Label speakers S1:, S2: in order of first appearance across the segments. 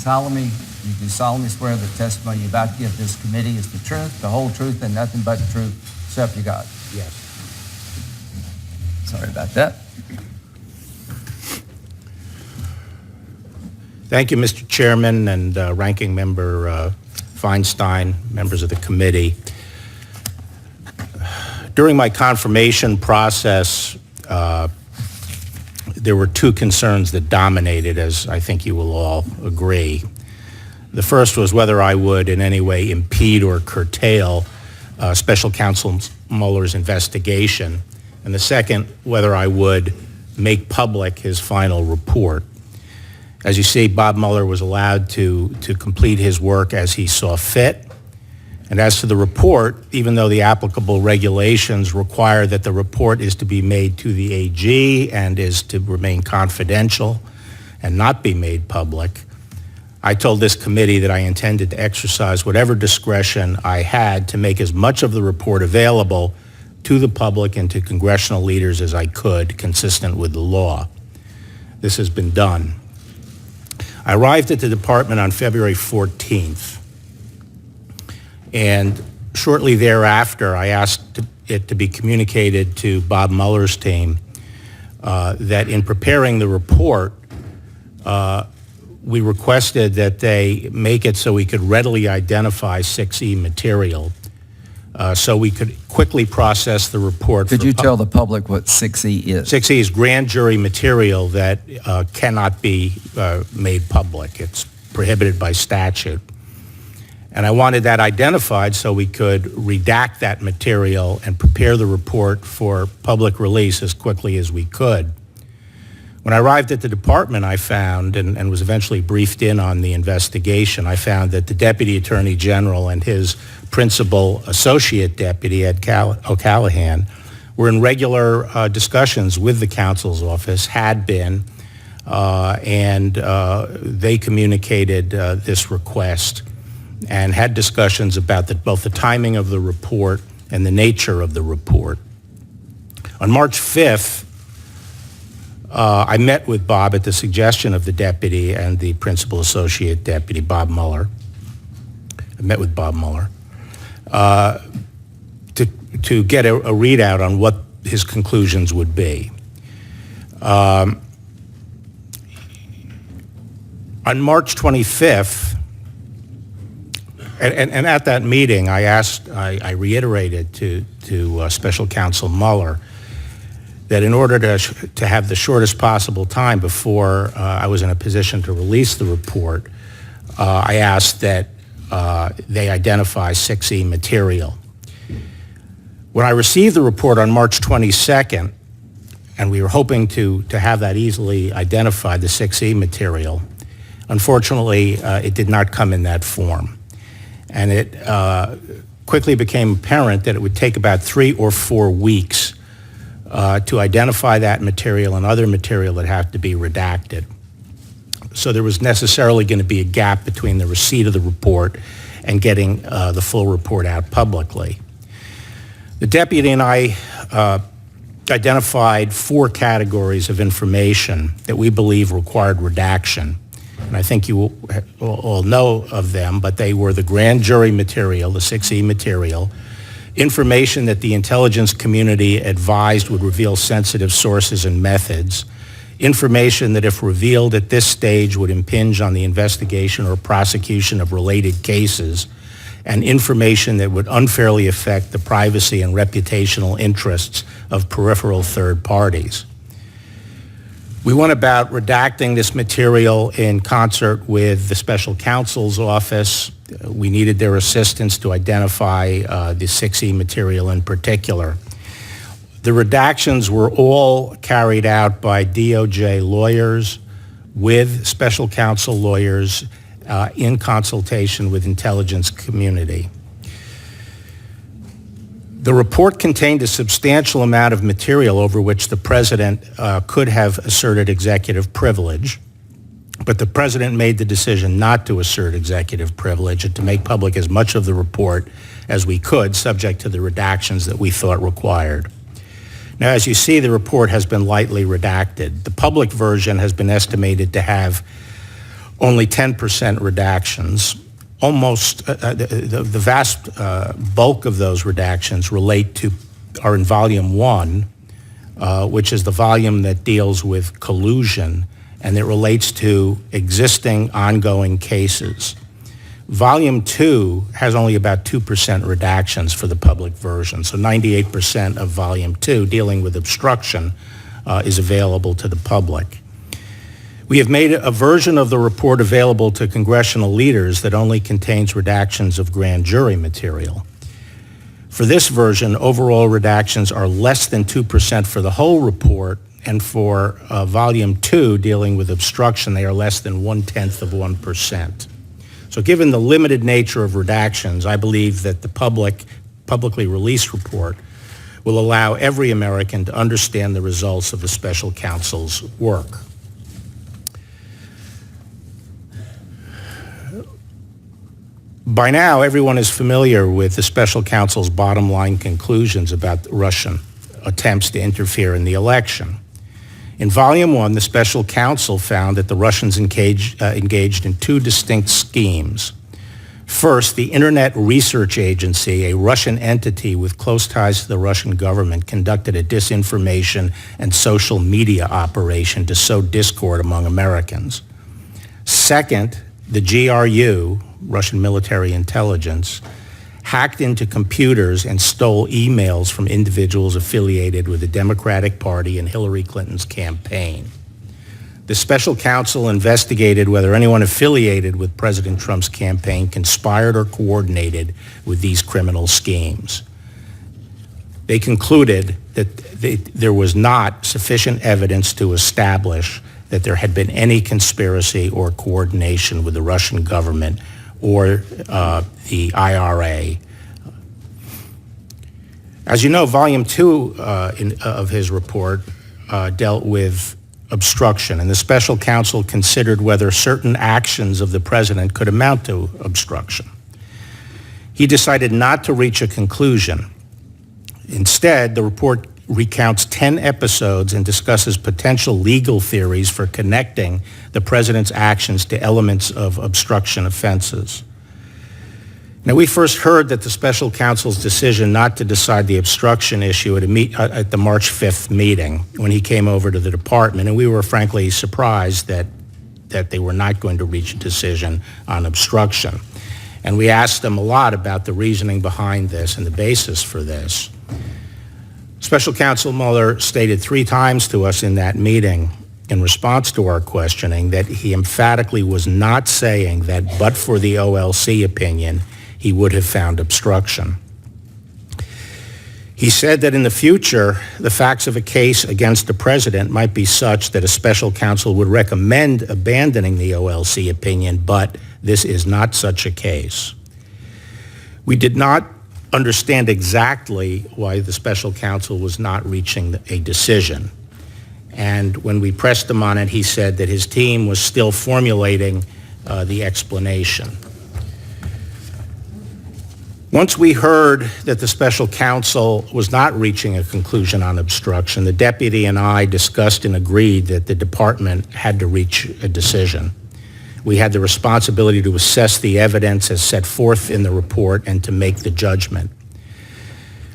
S1: You do solemnly swear that the testimony you're about to give this committee is the truth, the whole truth, and nothing but the truth, so help you God.
S2: Yes.
S1: Sorry about that.
S2: Thank you, Mr. Chairman and Ranking Member Feinstein, members of the committee. During my confirmation process, there were two concerns that dominated, as I think you will all agree. The first was whether I would in any way impede or curtail Special Counsel Mueller's investigation, and the second, whether I would make public his final report. As you see, Bob Mueller was allowed to complete his work as he saw fit. And as to the report, even though the applicable regulations require that the report is to be made to the AG and is to remain confidential and not be made public, I told this committee that I intended to exercise whatever discretion I had to make as much of the report available to the public and to congressional leaders as I could, consistent with the law. This has been done. I arrived at the department on February 14th. And shortly thereafter, I asked it to be communicated to Bob Mueller's team that in preparing the report, we requested that they make it so we could readily identify 6E material so we could quickly process the report.
S1: Could you tell the public what 6E is?
S2: 6E is grand jury material that cannot be made public. It's prohibited by statute. And I wanted that identified so we could redact that material and prepare the report for public release as quickly as we could. When I arrived at the department, I found, and was eventually briefed in on the investigation, I found that the Deputy Attorney General and his principal associate deputy, Ed O'Callahan, were in regular discussions with the counsel's office, had been, and they communicated this request and had discussions about both the timing of the report and the nature of the report. On March 5th, I met with Bob at the suggestion of the deputy and the principal associate deputy, Bob Mueller. I met with Bob Mueller to get a readout on what his conclusions would be. On March 25th, and at that meeting, I reiterated to Special Counsel Mueller that in order to have the shortest possible time before I was in a position to release the report, I asked that they identify 6E material. When I received the report on March 22nd, and we were hoping to have that easily identified, the 6E material, unfortunately, it did not come in that form. And it quickly became apparent that it would take about 3 or 4 weeks to identify that material and other material that have to be redacted. So there was necessarily going to be a gap between the receipt of the report and getting the full report out publicly. The deputy and I identified 4 categories of information that we believe required redaction. And I think you all know of them, but they were the grand jury material, the 6E material, information that the intelligence community advised would reveal sensitive sources and methods, information that if revealed at this stage would impinge on the investigation or prosecution of related cases, and information that would unfairly affect the privacy and reputational interests of peripheral third parties. We went about redacting this material in concert with the Special Counsel's office. We needed their assistance to identify the 6E material in particular. The redactions were all carried out by DOJ lawyers with Special Counsel lawyers in consultation with intelligence community. The report contained a substantial amount of material over which the president could have asserted executive privilege, but the president made the decision not to assert executive privilege and to make public as much of the report as we could, subject to the redactions that we thought required. Now, as you see, the report has been lightly redacted. The public version has been estimated to have only 10% redactions. Almost the vast bulk of those redactions are in Volume 1, which is the volume that deals with collusion, and it relates to existing ongoing cases. Volume 2 has only about 2% redactions for the public version, so 98% of Volume 2 dealing with obstruction is available to the public. We have made a version of the report available to congressional leaders that only contains redactions of grand jury material. For this version, overall redactions are less than 2% for the whole report, and for Volume 2 dealing with obstruction, they are less than 0.1%. So given the limited nature of redactions, I believe that the publicly released report will allow every American to understand the results of the special counsel's work. By now, everyone is familiar with the special counsel's bottom line conclusions about Russian attempts to interfere in the election. In Volume 1, the special counsel found that the Russians engaged in two distinct schemes. First, the Internet Research Agency, a Russian entity with close ties to the Russian government, conducted a disinformation and social media operation to sow discord among Americans. Second, the GRU, Russian military intelligence, hacked into computers and stole emails from individuals affiliated with the Democratic Party and Hillary Clinton's campaign. The special counsel investigated whether anyone affiliated with President Trump's campaign conspired or coordinated with these criminal schemes. They concluded that there was not sufficient evidence to establish that there had been any conspiracy or coordination with the Russian government or the IRA. As you know, Volume 2 of his report dealt with obstruction, and the special counsel considered whether certain actions of the president could amount to obstruction. He decided not to reach a conclusion. Instead, the report recounts 10 episodes and discusses potential legal theories for connecting the president's actions to elements of obstruction offenses. Now, we first heard that the special counsel's decision not to decide the obstruction issue at the March 5th meeting when he came over to the department, and we were frankly surprised that they were not going to reach a decision on obstruction. And we asked them a lot about the reasoning behind this and the basis for this. Special Counsel Mueller stated 3 times to us in that meeting in response to our questioning that he emphatically was not saying that but for the OLC opinion, he would have found obstruction. He said that in the future, the facts of a case against the president might be such that a special counsel would recommend abandoning the OLC opinion, but this is not such a case. We did not understand exactly why the special counsel was not reaching a decision. And when we pressed him on it, he said that his team was still formulating the explanation. Once we heard that the special counsel was not reaching a conclusion on obstruction, the deputy and I discussed and agreed that the department had to reach a decision. We had the responsibility to assess the evidence as set forth in the report and to make the judgment.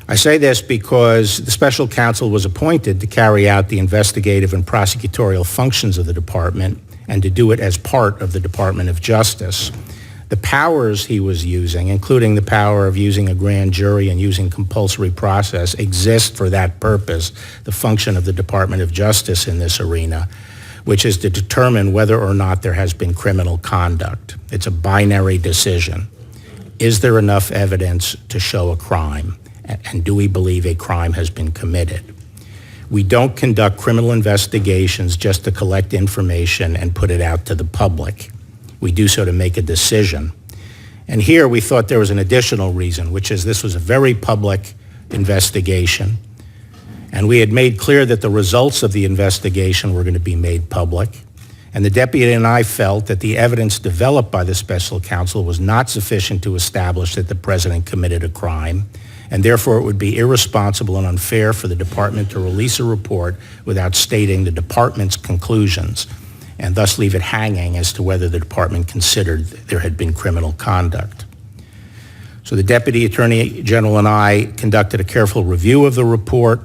S2: I say this because the special counsel was appointed to carry out the investigative and prosecutorial functions of the department and to do it as part of the Department of Justice. The powers he was using, including the power of using a grand jury and using compulsory process, exist for that purpose, the function of the Department of Justice in this arena, which is to determine whether or not there has been criminal conduct. It's a binary decision. Is there enough evidence to show a crime? And do we believe a crime has been committed? We don't conduct criminal investigations just to collect information and put it out to the public. We do so to make a decision. And here we thought there was an additional reason, which is this was a very public investigation. And we had made clear that the results of the investigation were going to be made public. And the deputy and I felt that the evidence developed by the special counsel was not sufficient to establish that the president committed a crime, and therefore it would be irresponsible and unfair for the department to release a report without stating the department's conclusions. and thus leave it hanging as to whether the department considered there had been criminal conduct. So the Deputy Attorney General and I conducted a careful review of the report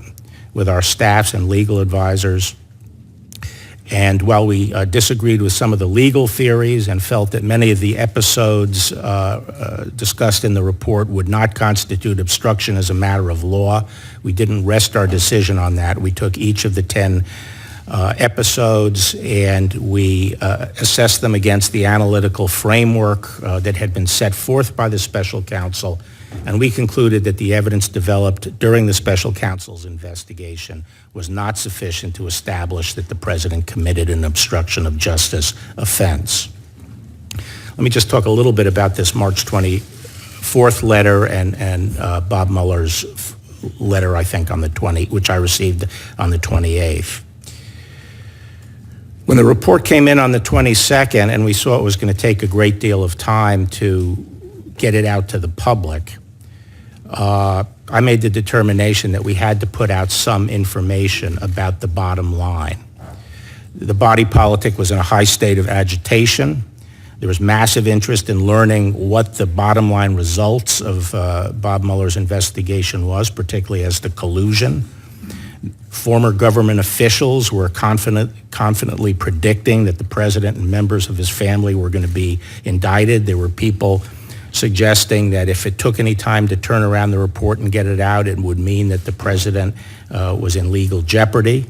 S2: with our staffs and legal advisors. And while we disagreed with some of the legal theories and felt that many of the episodes discussed in the report would not constitute obstruction as a matter of law, we didn't rest our decision on that. We took each of the 10 episodes and we assessed them against the analytical framework that had been set forth by the Special Counsel, and we concluded that the evidence developed during the Special Counsel's investigation was not sufficient to establish that the President committed an obstruction of justice offense. Let me just talk a little bit about this March 24th letter and Bob Mueller's letter, I think, which I received on the 28th. When the report came in on the 22nd and we saw it was going to take a great deal of time to get it out to the public, I made the determination that we had to put out some information about the bottom line. The body politic was in a high state of agitation. There was massive interest in learning what the bottom line results of Bob Mueller's investigation was, particularly as to collusion. Former government officials were confidently predicting that the President and members of his family were going to be indicted. There were people suggesting that if it took any time to turn around the report and get it out, it would mean that the President was in legal jeopardy.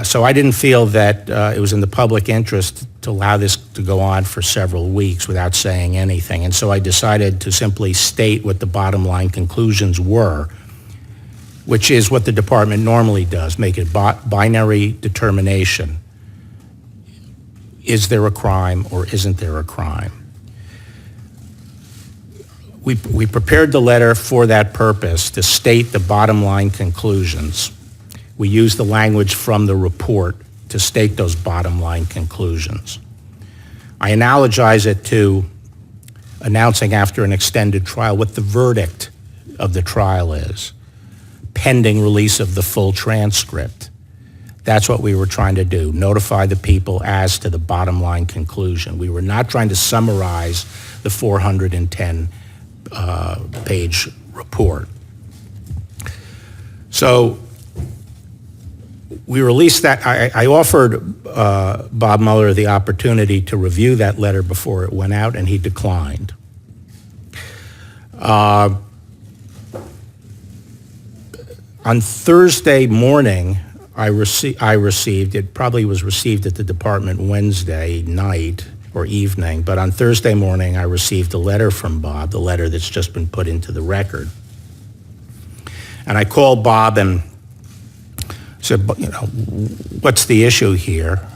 S2: So I didn't feel that it was in the public interest to allow this to go on for several weeks without saying anything. And so I decided to simply state what the bottom line conclusions were, which is what the department normally does, make a binary determination. Is there a crime or isn't there a crime? We prepared the letter for that purpose, to state the bottom line conclusions. We used the language from the report to state those bottom line conclusions. I analogize it to announcing after an extended trial what the verdict of the trial is, pending release of the full transcript. That's what we were trying to do, notify the people as to the bottom line conclusion. We were not trying to summarize the 410-page report. So we released that. I offered Bob Mueller the opportunity to review that letter before it went out, and he declined. On Thursday morning, I received, it probably was received at the department Wednesday night or evening, but on Thursday morning I received a letter from Bob, the letter that's just been put into the record. And I called Bob and said, what's the issue here?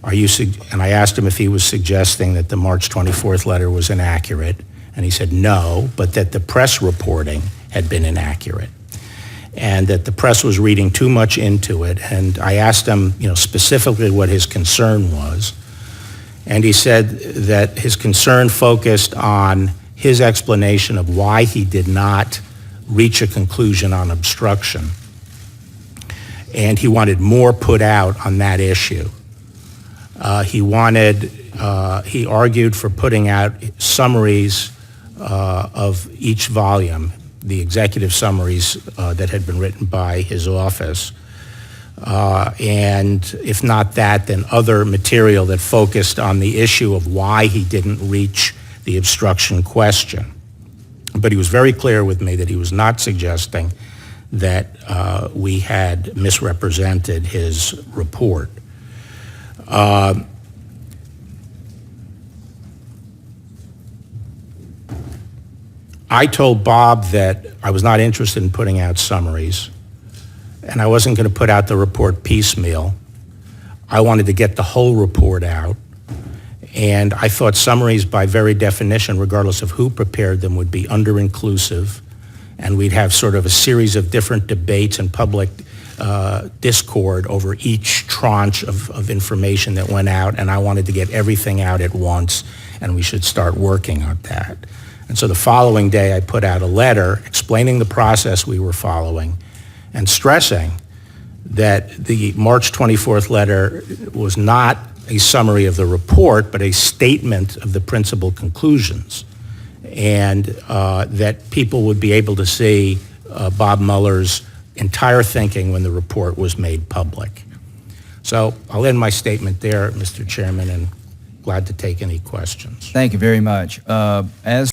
S2: And I asked him if he was suggesting that the March 24th letter was inaccurate, and he said no, but that the press reporting had been inaccurate, and that the press was reading too much into it. And I asked him, specifically what his concern was, and he said that his concern focused on his explanation of why he did not reach a conclusion on obstruction, and he wanted more put out on that issue. He argued for putting out summaries of each volume, the executive summaries that had been written by his office, and if not that, then other material that focused on the issue of why he didn't reach the obstruction question. But he was very clear with me that he was not suggesting that we had misrepresented his report. I told Bob that I was not interested in putting out summaries, and I wasn't going to put out the report piecemeal. I wanted to get the whole report out, and I thought summaries by very definition, regardless of who prepared them, would be under-inclusive, and we'd have sort of a series of different debates and public discord over each tranche of information that went out, and I wanted to get everything out at once, and we should start working on that. And so the following day, I put out a letter explaining the process we were following and stressing that the March 24th letter was not a summary of the report, but a statement of the principal conclusions, and that people would be able to see Bob Mueller's entire thinking when the report was made public. So I'll end my statement there, Mr. Chairman, and glad to take any questions.
S1: Thank you very much. As